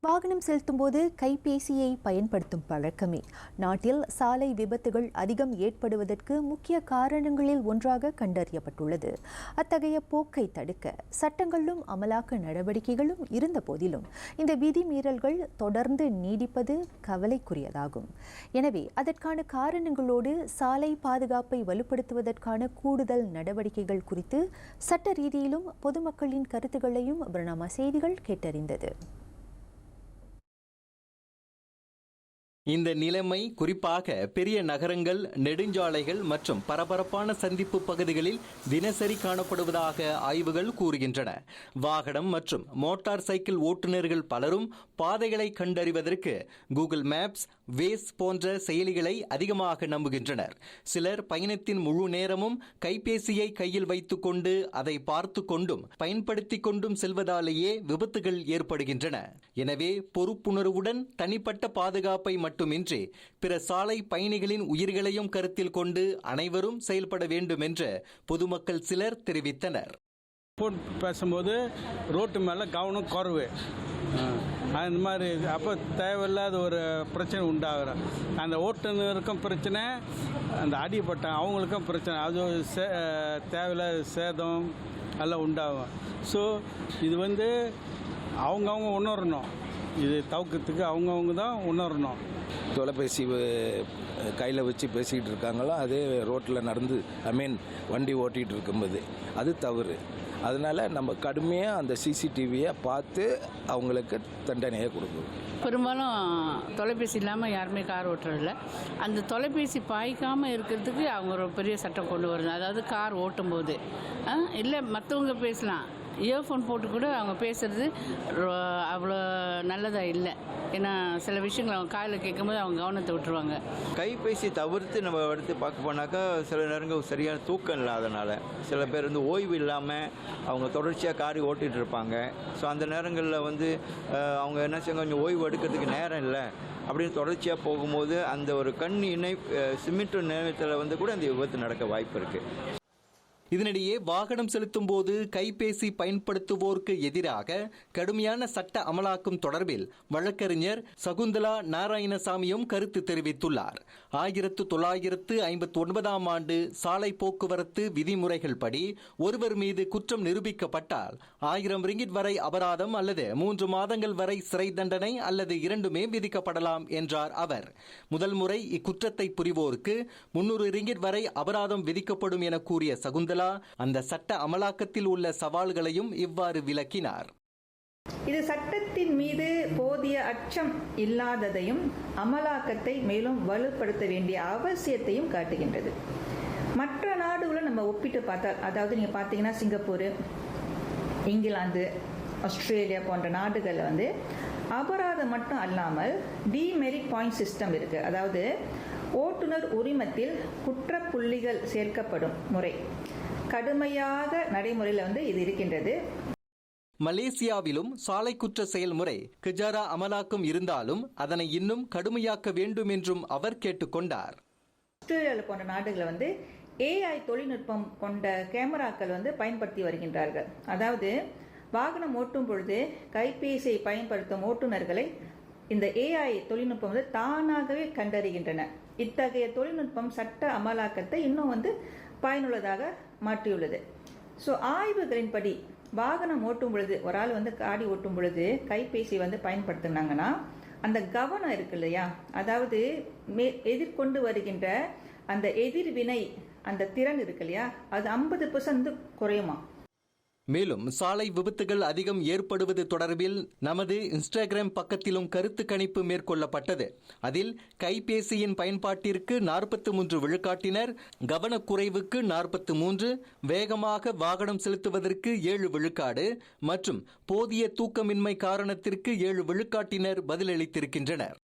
வாகனம் செலுத்தும் போது கைபேசியை பயன்படுத்தும் பழக்கமே நாட்டில் சாலை விபத்துகள் அதிகம் ஏற்படுவதற்கு முக்கிய காரணங்களில் ஒன்றாக கண்டறியப்பட்டுள்ளது. அத்தகைய போக்கை தடுக்க சட்டங்களும் அமலாக்க நடவடிக்கைகளும் இருந்த போதிலும் இந்த விதிமீறல்கள் தொடர்ந்து நீடிப்பது கவலைக்குரியதாகும். எனவே அதற்கான காரணங்களோடு சாலை பாதுகாப்பை வலுப்படுத்துவதற்கான கூடுதல் நடவடிக்கைகள் குறித்து சட்ட ரீதியிலும் பொதுமக்களின் கருத்துக்களையும் பர்னாமா செய்திகள் கேட்டறிந்தது. இந்த நிலைமை குறிப்பாக பெரிய நகரங்கள், நெடுஞ்சாலைகள் மற்றும் பரபரப்பான சந்திப்பு பகுதிகளில் தினசரி காணப்படுவதாக ஆய்வுகள் கூறுகின்றன. வாகனம் மற்றும் மோட்டார் சைக்கிள் ஓட்டுநர்கள் பலரும் பாதைகளை கண்டறிவதற்கு கூகுள் மேப்ஸ், வேஸ் போன்ற செயலிகளை அதிகமாக நம்புகின்றனர். சிலர் பயணத்தின் முழு நேரமும் கைபேசியை கையில் வைத்துக் கொண்டு அதை பார்த்து கொண்டும் பயன்படுத்திக் கொண்டும் செல்வதாலேயே விபத்துகள் ஏற்படுகின்றன. எனவே பொறுப்புணர்வுடன் தனிப்பட்ட பாதுகாப்பை மட்டுமின்றி பிற சாலை பயணிகளின் உயிர்களையும் கருத்தில் கொண்டு அனைவரும் செயல்பட வேண்டும் என்று பொதுமக்கள் சிலர் தெரிவித்தனர். போன் பேசும்போது ரோட்டு மேலே கவனம் குறைவு, அந்த மாதிரி அப்போ தேவையில்லாத ஒரு பிரச்சனை உண்டாகிற, அந்த ஓட்டுநருக்கும் பிரச்சனை, அந்த அடிப்பட்ட அவங்களுக்கும் பிரச்சனை, அது தேவையில்லாத சேதம் எல்லாம் உண்டாகும். ஸோ இது அவங்கவுங்க உணரணும், இது தவிர்க்கிறதுக்கு அவங்கவுங்க தான் உணரணும். தொலைபேசி கையில் வச்சு பேசிக்கிட்டு இருக்காங்களோ அதே ரோட்டில் நடந்து வண்டி ஓட்டிகிட்டு இருக்கும்போது அது தவறு. அதனால் நம்ம கடுமையாக அந்த சிசிடிவியை பார்த்து அவங்களுக்கு தண்டனையை கொடுக்கணும். பெரும்பாலும் தொலைபேசி இல்லாமல் யாருமே கார் ஓட்டுறதில்ல. அந்த தொலைபேசி பாய்க்காமல் இருக்கிறதுக்கு அவங்க ஒரு பெரிய சட்டம் கொண்டு வருது. அதாவது கார் ஓட்டும்போது இல்லை மற்றவங்க பேசலாம், இயர்ஃபோன் போட்டு கூட அவங்க பேசுகிறது அவ்வளோ நல்லதாக இல்லை. ஏன்னா சில விஷயங்கள் அவங்க காதில் கேட்கும்போது அவங்க கவனத்தை விட்டுருவாங்க. கைபேசி தவிர்த்து நம்ம எடுத்து பார்க்க போனாக்கா சில நேரங்கள் சரியான தூக்கம் இல்லாதனால சில பேர் ஓய்வு இல்லாமல் அவங்க தொடர்ச்சியாக காரி ஓட்டிகிட்டு இருப்பாங்க. ஸோ அந்த நேரங்களில் அவங்க என்ன செய்ய, கொஞ்சம் ஓய்வு எடுக்கிறதுக்கு நேரம் இல்லை அப்படின்னு தொடர்ச்சியாக போகும்போது அந்த ஒரு கண் சிமிட்டு நேரத்தில் கூட அந்த விபத்து நடக்க வாய்ப்பு இருக்குது. இதனிடையே வாகனம் செலுத்தும் போது கைபேசி பயன்படுத்துவோருக்கு எதிராக கடுமையான சட்ட அமலாக்கம் தொடர்பில் வழக்கறிஞர் சகுந்தலா நாராயணசாமியும் கருத்து தெரிவித்துள்ளார். 1959 ஆண்டு சாலை போக்குவரத்து விதிமுறைகள் படி ஒருவர் மீது குற்றம் நிரூபிக்கப்பட்டால் 1000 ரிங்கிட் வரை அபராதம் அல்லது 3 மாதங்கள் வரை சிறை தண்டனை அல்லது இரண்டுமே விதிக்கப்படலாம் என்றார் அவர். முதல் முறை இக்குற்றத்தை புரிவோருக்கு 300 ரிங்கிட் வரை அபராதம் விதிக்கப்படும் என கூறிய சகுந்தலா அந்த சட்ட அமலாக்கத்தில் உள்ள சவால்களையும் இவ்வாறு விளக்கினார். இது சட்டத்தின் மீது போதிய அச்சம் இல்லாததையும் அமலாக்கத்தை மேலும் வலுப்படுத்த வேண்டிய அவசியத்தையும் காட்டுகின்றது. மற்ற நாடுகளை நம்ம ஒப்பிட்டு பார்த்தால், அதாவது நீங்க பார்த்தீங்கன்னா சிங்கப்பூர், இங்கிலாந்து, ஆஸ்திரேலியா போன்ற நாடுகளில் அபராதம் மட்டும் அல்லாமல் டிமெரிட் பாயிண்ட் சிஸ்டம் இருக்கு. அதாவது ஓட்டுநர் உரிமத்தில் குற்ற புள்ளிகள் சேர்க்கப்படும் முறை கடுமையாக நடைமுறையில் இது இருக்கின்றது. மலேசியாவிலும் சாலை குற்ற செயல்முறை கிஜாரா அமலாக்கம் இருந்தாலும் அதனை இன்னும் கடுமையாக்க வேண்டும் என்றும் அவர் கேட்டுக்கொண்டார். ஆஸ்திரேலியா போன்ற நாடுகள் ஏஐ தொழில்நுட்பம் கொண்ட கேமராக்கள் பயன்படுத்தி வருகின்றார்கள். அதாவது வாகனம் ஓட்டும் பொழுது கைபேசியை பயன்படுத்தும் ஓட்டுநர்களை இந்த ஏஐ தொழில்நுட்பம் தானாகவே கண்டறிகின்றன. இத்தகைய தொழில்நுட்பம் சட்ட அமலாக்கத்தை இன்னும் பயனுள்ளதாக மாற்றியுள்ளது. ஸோ ஆய்வுகளின்படி வாகனம் ஓட்டும் பொழுது ஒரு ஆள் காடி ஓட்டும் பொழுது கைபேசி பயன்படுத்தினாங்கன்னா அந்த கவனம் இருக்கு இல்லையா, அதாவது எதிர்கொண்டு வருகின்ற அந்த எதிர்வினை அந்த திறன் இருக்கு இல்லையா, அது 50% குறையுமா. மேலும் சாலை விபத்துகள் அதிகம் ஏற்படுவது தொடர்பில் நமது இன்ஸ்டாகிராம் பக்கத்திலும் கருத்து கணிப்பு மேற்கொள்ளப்பட்டது. அதில் கைபேசியின் பயன்பாட்டிற்கு 43 விழுக்காட்டினர், கவனக்குறைவுக்கு 43, வேகமாக வாகனம் செலுத்துவதற்கு 7 விழுக்காடு மற்றும் போதிய தூக்கமின்மை காரணத்திற்கு 7 விழுக்காட்டினர் பதிலளித்திருக்கின்றனர்.